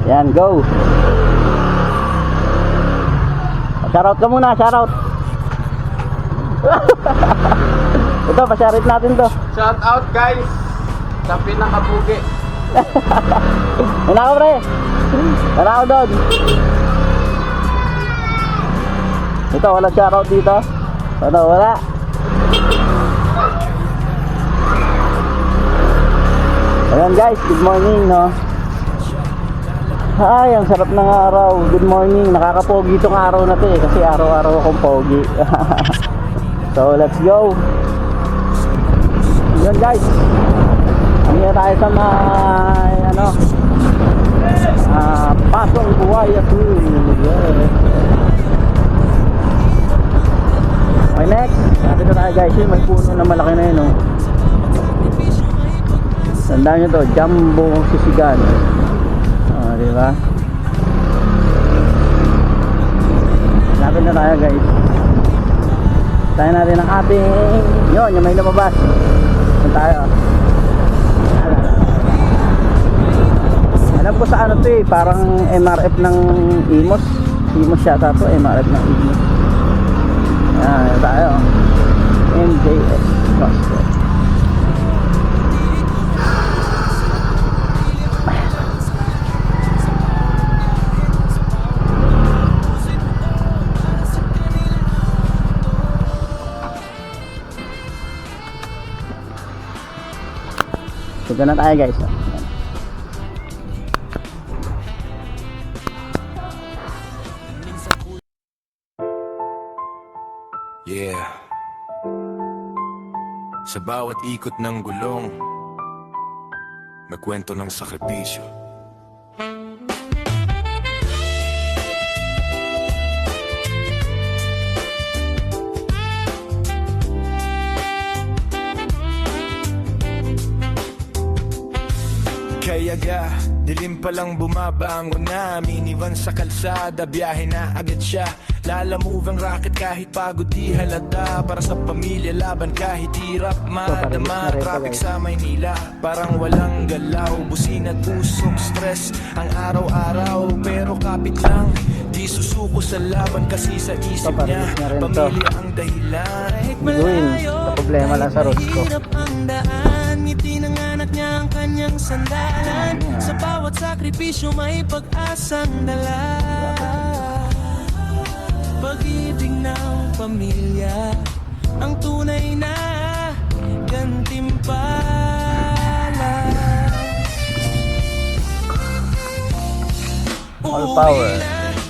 Yan, go. Shoutout ka muna, shoutout. Ito, pa-shoutout natin to. Shout out guys sa pinakapugi. Wala ko pre. Wala ko doon. Ito, wala shoutout dito. Ito, wala. Ayan guys, good morning no. Ay, ang sarap ng araw. Good morning. Nakakapogi itong araw na to eh, kasi araw-araw akong pogi. So let's go. Yun guys, hindi na tayo sa ano, Pasong Buhay at okay, next. Dito na tayo guys, may puno na malaki na yun oh. Tandaan nyo to, Jumbo Sisigan. Diba? Lapit na tayo guys. Tayo natin ang ating yun, yung may lumabas. Saan tayo? Alam ko sa ano to eh, parang MRF ng Imos. Imos yata to, MRF ng Imos. Ayan tayo. MJS Crossroad. Dito na tayo guys. Yeah. Sa bawat ikot ng gulong, may kwento ng sakripisyo. Kaya dilim pa lang bumabangon na. Minivan sa kalsada, biyahe na agad siya. Lalamove ang racket kahit pagod di halata. Para sa pamilya laban kahit hirap madama. Traffic sa Maynila, parang walang galaw. Busin at usok, stress ang araw-araw. Pero kapit lang, di susuko sa laban. Kasi sa isip niya, pamilya ang dahilan. Sa problema lang sa Rosco. Ngiti ng anak niya ang kanyang sandalan. Sa bawat sakripisyo may pag-asang dala. Pag-ibig ng pamilya ang tunay na gantimpala. All power.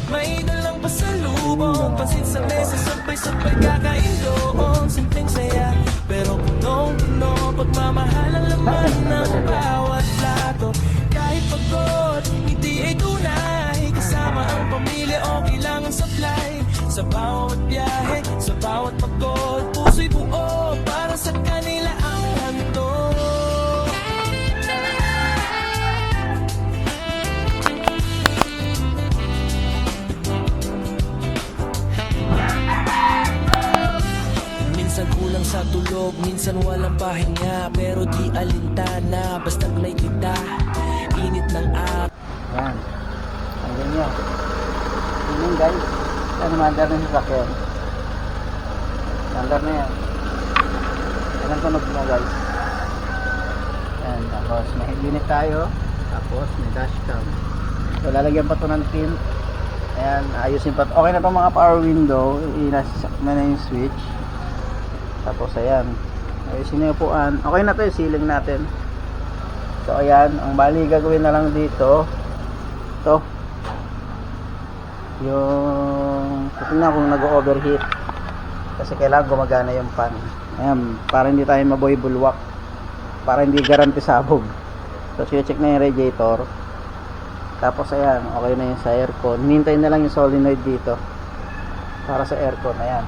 May dalang pasalubong, pansit sa mesa, sabay-sabay kakain doon. Simpleng saya, pero punong-puno pagmamahal ang laman ng bawat plato. Kahit pagod, hindi ay tunay. Kasama ang pamilya o kailangan supply. Sa bawat biyahe, sa bawat pagod, puso'y buo para sa kanila ang handog. Minsan kulang sa tulog, minsan walang pahinga. Pero di alintana, basta't may kita. Init ng araw. Yan. Ang ganyan. Yun guys. Ano mandar na sa sakyan. Mandar na yan. Yan ang tunog mo guys. Yan. Tapos may unit tayo. Tapos may dashcam. So lalagyan pa ito ng tint. Ayan. Ayusin pa. Okay na itong mga power window. Inasak na yung switch. Tapos ayan. Ayusin na yung upuan. Okay na ito yung ceiling natin. So ayan. Ang bali gagawin na lang dito. Ito. Yung tingnan kung nag-overheat kasi kailangan gumagana yung fan. Ayan, para hindi tayo maboy bulwak, para hindi garanti sabog. So check na yung radiator. Tapos ayan, okay na yung sa aircon. Hinintay na lang yung solenoid dito para sa aircon. Ayan,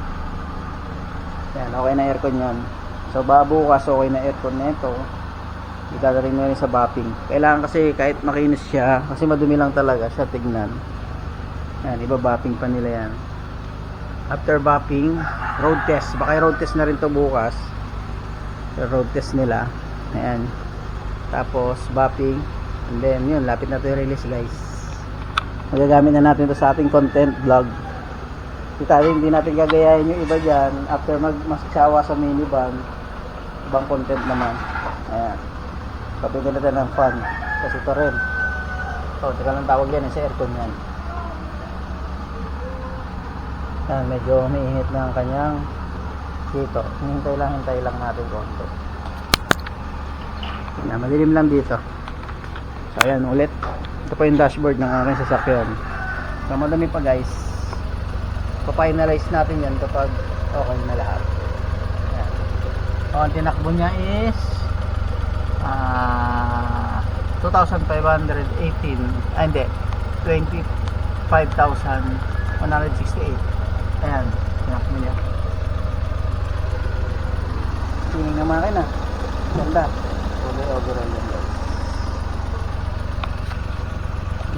ayan, okay na aircon yan. So babukas okay na aircon na ito. Idadaling na rin sa bapping. Kailangan kasi kahit makinis siya, kasi madumi lang talaga siya tignan. Yan, iba-bapping pa nila yan. After bapping, road test. Baka road test na rin to bukas. So, road test nila. Ayan. Tapos, bapping. And then, yun, lapit na to yung release guys. magagamit na natin ito sa ating content vlog. Hindi natin gagayahin yung iba dyan after magsasawa sa minivan, ibang content naman. Ayan, papigyan natin ng fan kasi ito rin, teka lang tawag yan, sa aircon yan. Ayan, medyo umiinit na ang kanyang dito, hintay lang natin konti. Ayan, madilim lang dito. So ayan ulit, ito pa yung dashboard ng aking sasakyan. So madami pa guys, pa-finalize natin yan kapag okay na lahat. Ayan. So ang tinakbo niya is 2,518, hindi, 25,168. Ayan, tinakbo niya. Tingin na makina, ganda, overall yan guys.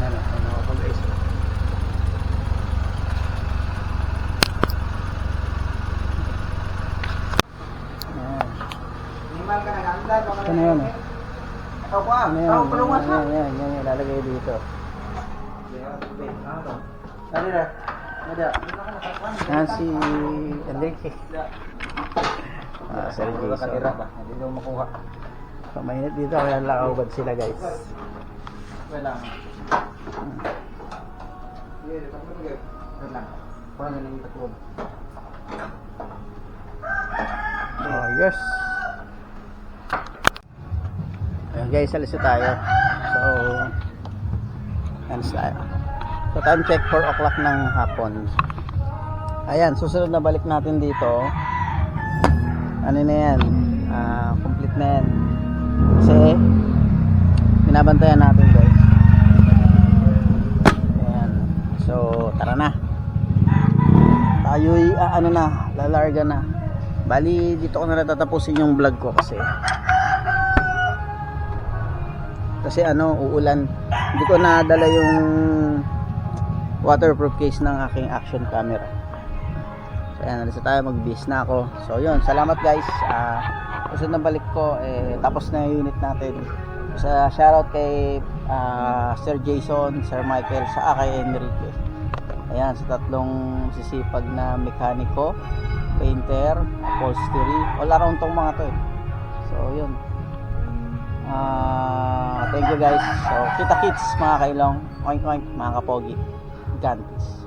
Ayan, ano ako guys. Ito na yun eh. Ano yun? Yan, ilalagay dito. Yan si Enrique. Sir Jason. Hindi daw makuha. Mainit dito, kaya lakaubad sila guys. Oh yes. Ayan guys, alis na tayo. So alis tayo. So time check 4 o'clock ng hapon. Ayan, susunod na balik natin dito. Ano na yan, complete na yan. Kasi binabantayan natin guys. Ayan. So tara na. Tayo'y ano na, lalarga na. Bali dito ko na natatapusin yung vlog ko kasi ano, uulan. Hindi ko nadala yung waterproof case ng aking action camera. So ayan, alis na tayo, mag-bis na ako. So yun, salamat guys. Susunod na balik ko, tapos na yung unit natin. Sa shoutout kay Sir Jason, Sir Michael, sa kay Enrique. Ayan, sa tatlong sisipag na mekaniko, painter, upholstery, all around tong mga to eh. So yun, thank you guys. So kita kits mga kailong, oink oink mga kapogi, gantis.